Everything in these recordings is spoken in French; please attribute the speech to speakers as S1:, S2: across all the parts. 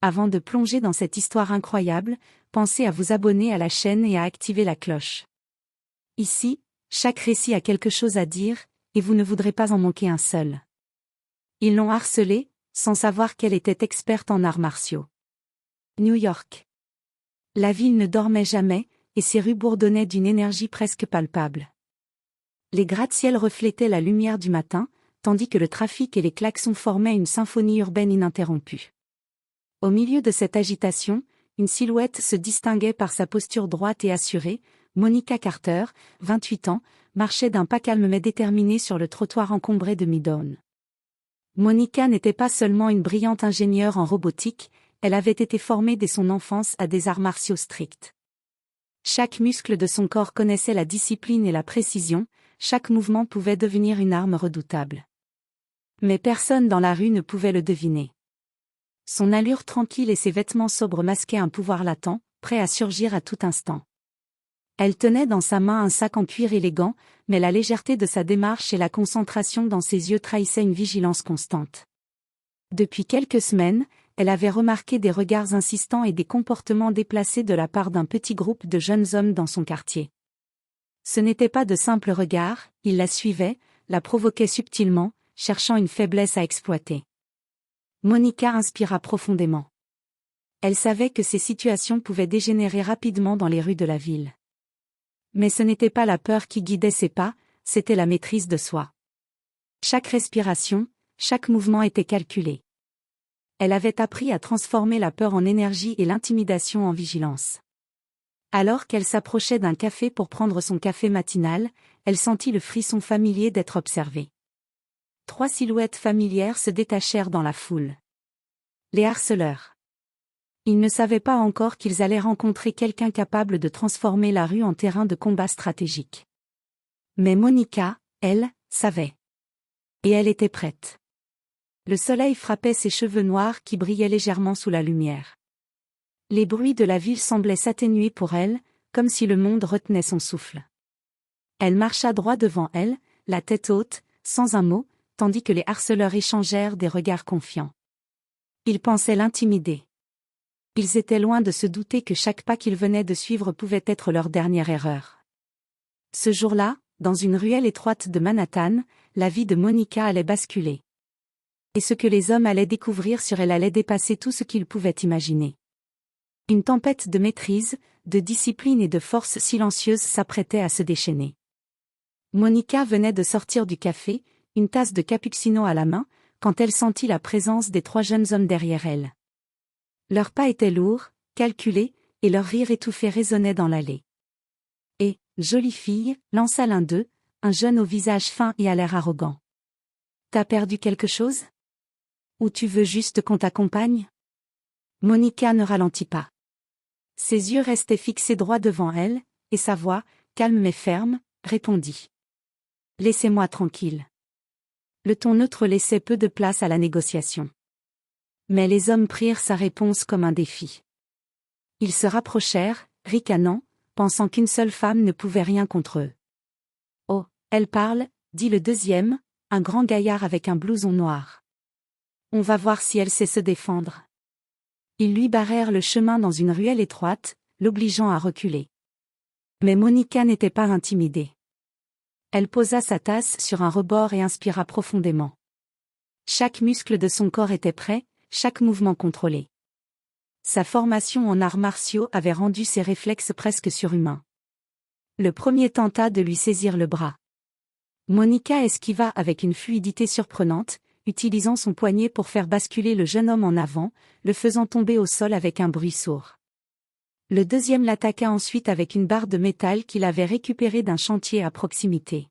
S1: Avant de plonger dans cette histoire incroyable, pensez à vous abonner à la chaîne et à activer la cloche. Ici, chaque récit a quelque chose à dire, et vous ne voudrez pas en manquer un seul. Ils l'ont harcelée, sans savoir qu'elle était experte en arts martiaux. New York. La ville ne dormait jamais, et ses rues bourdonnaient d'une énergie presque palpable. Les gratte-ciel reflétaient la lumière du matin, tandis que le trafic et les klaxons formaient une symphonie urbaine ininterrompue. Au milieu de cette agitation, une silhouette se distinguait par sa posture droite et assurée. Monica Carter, 28 ans, marchait d'un pas calme mais déterminé sur le trottoir encombré de Midtown. Monica n'était pas seulement une brillante ingénieure en robotique, elle avait été formée dès son enfance à des arts martiaux stricts. Chaque muscle de son corps connaissait la discipline et la précision, chaque mouvement pouvait devenir une arme redoutable. Mais personne dans la rue ne pouvait le deviner. Son allure tranquille et ses vêtements sobres masquaient un pouvoir latent, prêt à surgir à tout instant. Elle tenait dans sa main un sac en cuir élégant, mais la légèreté de sa démarche et la concentration dans ses yeux trahissaient une vigilance constante. Depuis quelques semaines, elle avait remarqué des regards insistants et des comportements déplacés de la part d'un petit groupe de jeunes hommes dans son quartier. Ce n'étaient pas de simples regards, ils la suivaient, la provoquaient subtilement, cherchant une faiblesse à exploiter. Monica inspira profondément. Elle savait que ces situations pouvaient dégénérer rapidement dans les rues de la ville. Mais ce n'était pas la peur qui guidait ses pas, c'était la maîtrise de soi. Chaque respiration, chaque mouvement était calculé. Elle avait appris à transformer la peur en énergie et l'intimidation en vigilance. Alors qu'elle s'approchait d'un café pour prendre son café matinal, elle sentit le frisson familier d'être observée. 3 silhouettes familières se détachèrent dans la foule. Les harceleurs. Ils ne savaient pas encore qu'ils allaient rencontrer quelqu'un capable de transformer la rue en terrain de combat stratégique. Mais Monica, elle, savait. Et elle était prête. Le soleil frappait ses cheveux noirs qui brillaient légèrement sous la lumière. Les bruits de la ville semblaient s'atténuer pour elle, comme si le monde retenait son souffle. Elle marcha droit devant elle, la tête haute, sans un mot, tandis que les harceleurs échangèrent des regards confiants. Ils pensaient l'intimider. Ils étaient loin de se douter que chaque pas qu'ils venaient de suivre pouvait être leur dernière erreur. Ce jour-là, dans une ruelle étroite de Manhattan, la vie de Monica allait basculer. Et ce que les hommes allaient découvrir sur elle allait dépasser tout ce qu'ils pouvaient imaginer. Une tempête de maîtrise, de discipline et de force silencieuse s'apprêtait à se déchaîner. Monica venait de sortir du café, une tasse de cappuccino à la main, quand elle sentit la présence des 3 jeunes hommes derrière elle. Leurs pas étaient lourds, calculés, et leur rire étouffé résonnait dans l'allée. « Et, jolie fille », lança l'un d'eux, un jeune au visage fin et à l'air arrogant. « T'as perdu quelque chose ? Ou tu veux juste qu'on t'accompagne ?» Monica ne ralentit pas. Ses yeux restaient fixés droit devant elle, et sa voix, calme mais ferme, répondit. « Laissez-moi tranquille. » Le ton neutre laissait peu de place à la négociation. Mais les hommes prirent sa réponse comme un défi. Ils se rapprochèrent, ricanant, pensant qu'une seule femme ne pouvait rien contre eux. « Oh, elle parle », dit le deuxième, un grand gaillard avec un blouson noir. « On va voir si elle sait se défendre. » Ils lui barrèrent le chemin dans une ruelle étroite, l'obligeant à reculer. Mais Monica n'était pas intimidée. Elle posa sa tasse sur un rebord et inspira profondément. Chaque muscle de son corps était prêt, chaque mouvement contrôlé. Sa formation en arts martiaux avait rendu ses réflexes presque surhumains. Le premier tenta de lui saisir le bras. Monica esquiva avec une fluidité surprenante, utilisant son poignet pour faire basculer le jeune homme en avant, le faisant tomber au sol avec un bruit sourd. Le deuxième l'attaqua ensuite avec une barre de métal qu'il avait récupérée d'un chantier à proximité.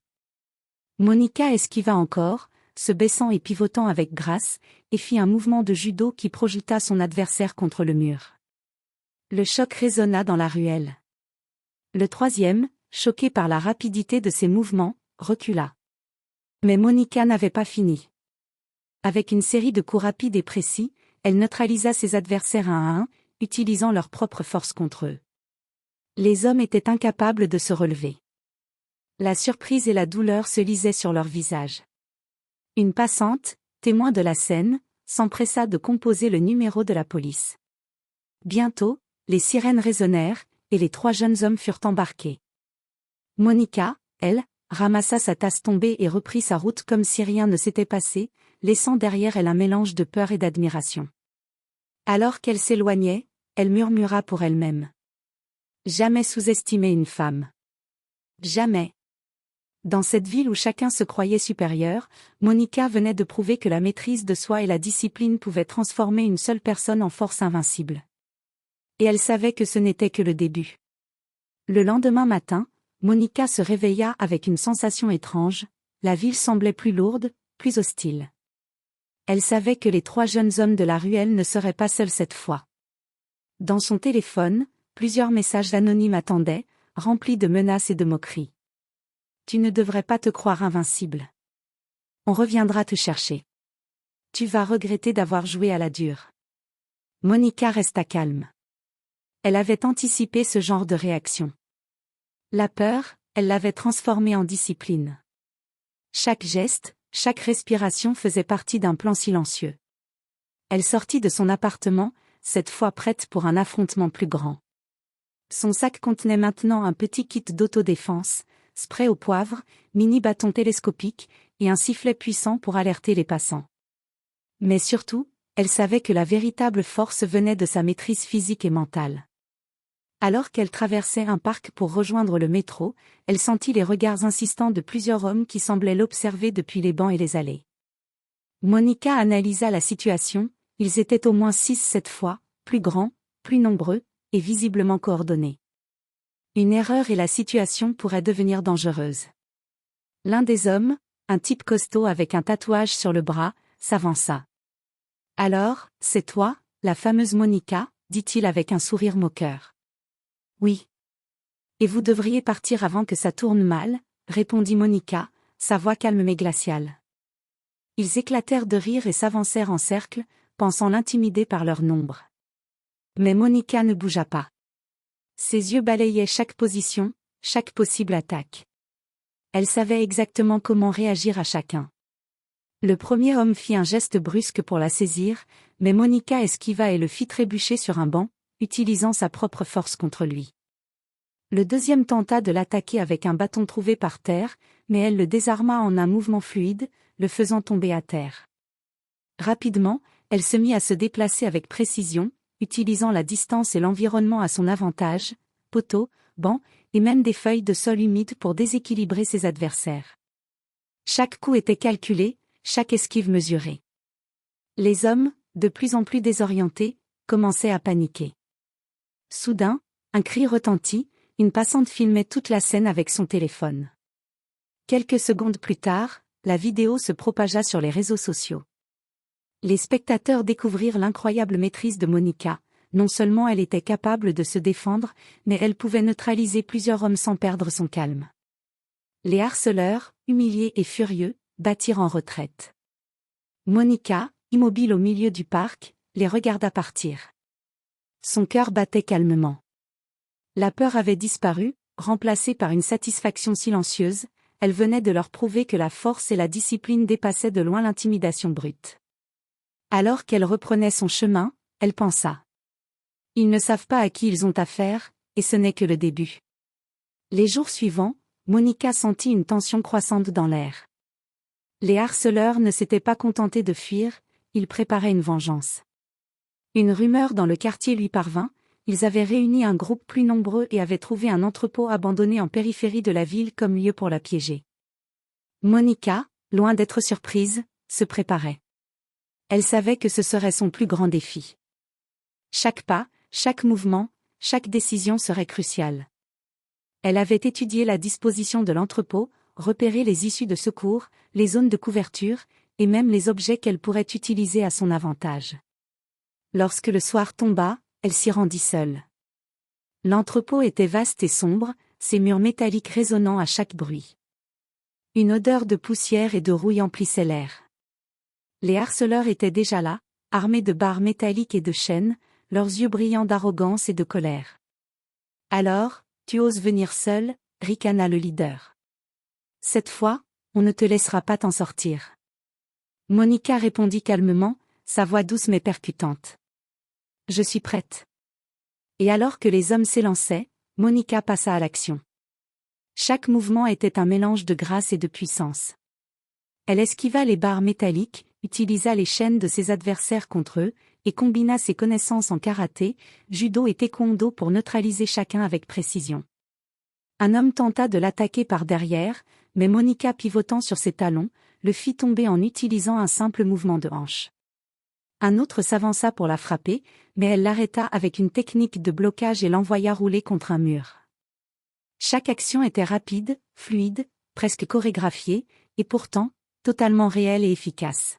S1: Monica esquiva encore, se baissant et pivotant avec grâce, et fit un mouvement de judo qui projeta son adversaire contre le mur. Le choc résonna dans la ruelle. Le troisième, choqué par la rapidité de ses mouvements, recula. Mais Monica n'avait pas fini. Avec une série de coups rapides et précis, elle neutralisa ses adversaires un à un, utilisant leur propre force contre eux. Les hommes étaient incapables de se relever. La surprise et la douleur se lisaient sur leurs visages. Une passante, témoin de la scène, s'empressa de composer le numéro de la police. Bientôt, les sirènes résonnèrent, et les 3 jeunes hommes furent embarqués. Monica, elle, ramassa sa tasse tombée et reprit sa route comme si rien ne s'était passé, laissant derrière elle un mélange de peur et d'admiration. Alors qu'elle s'éloignait, elle murmura pour elle-même. Jamais sous-estimer une femme. Jamais. Dans cette ville où chacun se croyait supérieur, Monica venait de prouver que la maîtrise de soi et la discipline pouvaient transformer une seule personne en force invincible. Et elle savait que ce n'était que le début. Le lendemain matin, Monica se réveilla avec une sensation étrange, la ville semblait plus lourde, plus hostile. Elle savait que les 3 jeunes hommes de la ruelle ne seraient pas seuls cette fois. Dans son téléphone, plusieurs messages anonymes attendaient, remplis de menaces et de moqueries. Tu ne devrais pas te croire invincible. On reviendra te chercher. Tu vas regretter d'avoir joué à la dure. Monica resta calme. Elle avait anticipé ce genre de réaction. La peur, elle l'avait transformée en discipline. Chaque geste, chaque respiration faisait partie d'un plan silencieux. Elle sortit de son appartement, cette fois prête pour un affrontement plus grand. Son sac contenait maintenant un petit kit d'autodéfense, spray au poivre, mini bâton télescopique, et un sifflet puissant pour alerter les passants. Mais surtout, elle savait que la véritable force venait de sa maîtrise physique et mentale. Alors qu'elle traversait un parc pour rejoindre le métro, elle sentit les regards insistants de plusieurs hommes qui semblaient l'observer depuis les bancs et les allées. Monica analysa la situation, ils étaient au moins 6 cette fois, plus grands, plus nombreux, et visiblement coordonnés. Une erreur et la situation pourrait devenir dangereuse. L'un des hommes, un type costaud avec un tatouage sur le bras, s'avança. « Alors, c'est toi, la fameuse Monica ?» dit-il avec un sourire moqueur. « Oui. Et vous devriez partir avant que ça tourne mal ?» répondit Monica, sa voix calme mais glaciale. Ils éclatèrent de rire et s'avancèrent en cercle, pensant l'intimider par leur nombre. Mais Monica ne bougea pas. Ses yeux balayaient chaque position, chaque possible attaque. Elle savait exactement comment réagir à chacun. Le premier homme fit un geste brusque pour la saisir, mais Monica esquiva et le fit trébucher sur un banc, utilisant sa propre force contre lui. Le deuxième tenta de l'attaquer avec un bâton trouvé par terre, mais elle le désarma en un mouvement fluide, le faisant tomber à terre. Rapidement, elle se mit à se déplacer avec précision, utilisant la distance et l'environnement à son avantage, poteaux, bancs, et même des feuilles de sol humides pour déséquilibrer ses adversaires. Chaque coup était calculé, chaque esquive mesurée. Les hommes, de plus en plus désorientés, commençaient à paniquer. Soudain, un cri retentit, une passante filmait toute la scène avec son téléphone. Quelques secondes plus tard, la vidéo se propagea sur les réseaux sociaux. Les spectateurs découvrirent l'incroyable maîtrise de Monica, non seulement elle était capable de se défendre, mais elle pouvait neutraliser plusieurs hommes sans perdre son calme. Les harceleurs, humiliés et furieux, battirent en retraite. Monica, immobile au milieu du parc, les regarda partir. Son cœur battait calmement. La peur avait disparu, remplacée par une satisfaction silencieuse, elle venait de leur prouver que la force et la discipline dépassaient de loin l'intimidation brute. Alors qu'elle reprenait son chemin, elle pensa. Ils ne savent pas à qui ils ont affaire, et ce n'est que le début. Les jours suivants, Monica sentit une tension croissante dans l'air. Les harceleurs ne s'étaient pas contentés de fuir, ils préparaient une vengeance. Une rumeur dans le quartier lui parvint, ils avaient réuni un groupe plus nombreux et avaient trouvé un entrepôt abandonné en périphérie de la ville comme lieu pour la piéger. Monica, loin d'être surprise, se préparait. Elle savait que ce serait son plus grand défi. Chaque pas, chaque mouvement, chaque décision serait cruciale. Elle avait étudié la disposition de l'entrepôt, repéré les issues de secours, les zones de couverture, et même les objets qu'elle pourrait utiliser à son avantage. Lorsque le soir tomba, elle s'y rendit seule. L'entrepôt était vaste et sombre, ses murs métalliques résonnant à chaque bruit. Une odeur de poussière et de rouille emplissait l'air. Les harceleurs étaient déjà là, armés de barres métalliques et de chaînes, leurs yeux brillants d'arrogance et de colère. « Alors, tu oses venir seule » ricana le leader. « Cette fois, on ne te laissera pas t'en sortir. » Monica répondit calmement, sa voix douce mais percutante. « Je suis prête. » Et alors que les hommes s'élançaient, Monica passa à l'action. Chaque mouvement était un mélange de grâce et de puissance. Elle esquiva les barres métalliques, utilisa les chaînes de ses adversaires contre eux, et combina ses connaissances en karaté, judo et taekwondo pour neutraliser chacun avec précision. Un homme tenta de l'attaquer par derrière, mais Monica, pivotant sur ses talons, le fit tomber en utilisant un simple mouvement de hanche. Un autre s'avança pour la frapper, mais elle l'arrêta avec une technique de blocage et l'envoya rouler contre un mur. Chaque action était rapide, fluide, presque chorégraphiée, et pourtant, totalement réelle et efficace.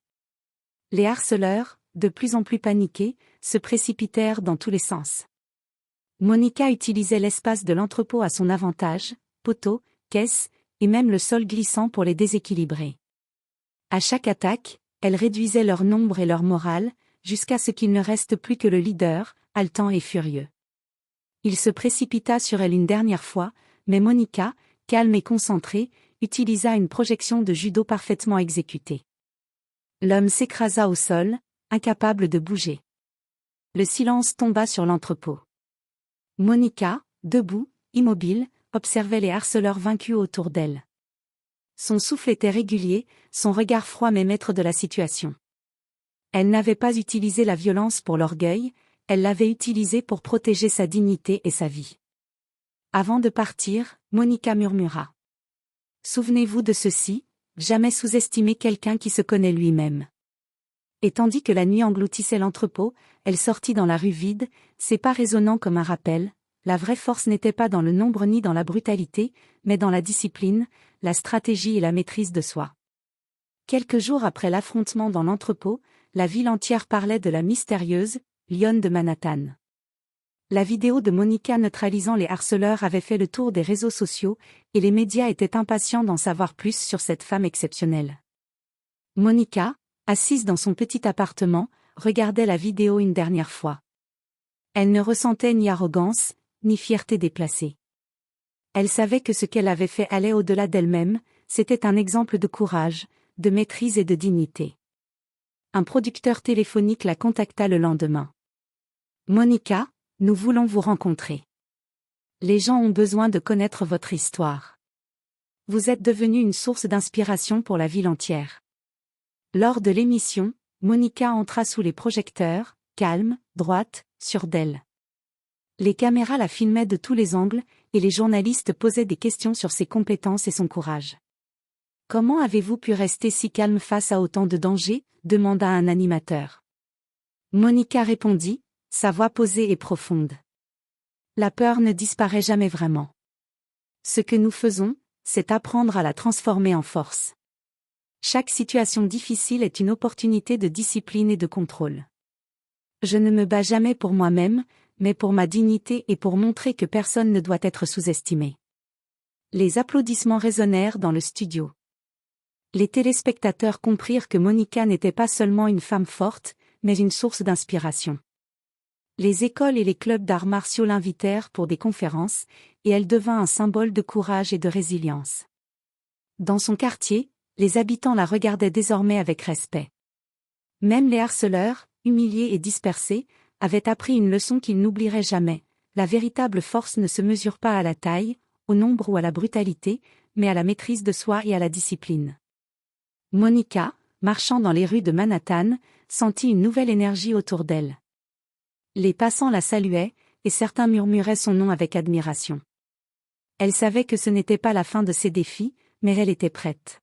S1: Les harceleurs, de plus en plus paniqués, se précipitèrent dans tous les sens. Monica utilisait l'espace de l'entrepôt à son avantage, poteaux, caisses, et même le sol glissant pour les déséquilibrer. À chaque attaque, elle réduisait leur nombre et leur morale, jusqu'à ce qu'il ne reste plus que le leader, haletant et furieux. Il se précipita sur elle une dernière fois, mais Monica, calme et concentrée, utilisa une projection de judo parfaitement exécutée. L'homme s'écrasa au sol, incapable de bouger. Le silence tomba sur l'entrepôt. Monica, debout, immobile, observait les harceleurs vaincus autour d'elle. Son souffle était régulier, son regard froid mais maître de la situation. Elle n'avait pas utilisé la violence pour l'orgueil, elle l'avait utilisée pour protéger sa dignité et sa vie. Avant de partir, Monica murmura. Souvenez-vous de ceci, jamais sous-estimer quelqu'un qui se connaît lui-même. Et tandis que la nuit engloutissait l'entrepôt, elle sortit dans la rue vide, ses pas résonnant comme un rappel. La vraie force n'était pas dans le nombre ni dans la brutalité, mais dans la discipline, la stratégie et la maîtrise de soi. Quelques jours après l'affrontement dans l'entrepôt, la ville entière parlait de la mystérieuse lionne de Manhattan. La vidéo de Monica neutralisant les harceleurs avait fait le tour des réseaux sociaux, et les médias étaient impatients d'en savoir plus sur cette femme exceptionnelle. Monica, assise dans son petit appartement, regardait la vidéo une dernière fois. Elle ne ressentait ni arrogance, ni fierté déplacée. Elle savait que ce qu'elle avait fait allait au-delà d'elle-même, c'était un exemple de courage, de maîtrise et de dignité. Un producteur téléphonique la contacta le lendemain. Monica, nous voulons vous rencontrer. Les gens ont besoin de connaître votre histoire. Vous êtes devenue une source d'inspiration pour la ville entière. Lors de l'émission, Monica entra sous les projecteurs, calme, droite, sûre d'elle. Les caméras la filmaient de tous les angles, et les journalistes posaient des questions sur ses compétences et son courage. « Comment avez-vous pu rester si calme face à autant de dangers ?» demanda un animateur. Monica répondit, sa voix posée et profonde. « La peur ne disparaît jamais vraiment. Ce que nous faisons, c'est apprendre à la transformer en force. Chaque situation difficile est une opportunité de discipline et de contrôle. Je ne me bats jamais pour moi-même, mais pour ma dignité et pour montrer que personne ne doit être sous-estimé. » Les applaudissements résonnèrent dans le studio. Les téléspectateurs comprirent que Monica n'était pas seulement une femme forte, mais une source d'inspiration. Les écoles et les clubs d'arts martiaux l'invitèrent pour des conférences, et elle devint un symbole de courage et de résilience. Dans son quartier, les habitants la regardaient désormais avec respect. Même les harceleurs, humiliés et dispersés, avaient appris une leçon qu'ils n'oublieraient jamais. La véritable force ne se mesure pas à la taille, au nombre ou à la brutalité, mais à la maîtrise de soi et à la discipline. Monica, marchant dans les rues de Manhattan, sentit une nouvelle énergie autour d'elle. Les passants la saluaient, et certains murmuraient son nom avec admiration. Elle savait que ce n'était pas la fin de ses défis, mais elle était prête.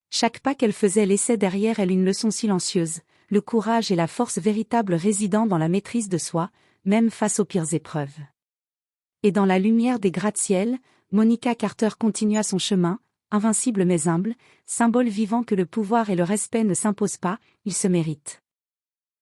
S1: Chaque pas qu'elle faisait laissait derrière elle une leçon silencieuse, le courage et la force véritable résidant dans la maîtrise de soi, même face aux pires épreuves. Et dans la lumière des gratte-ciel, Monica Carter continua son chemin, invincible mais humble, symbole vivant que le pouvoir et le respect ne s'imposent pas, ils se méritent.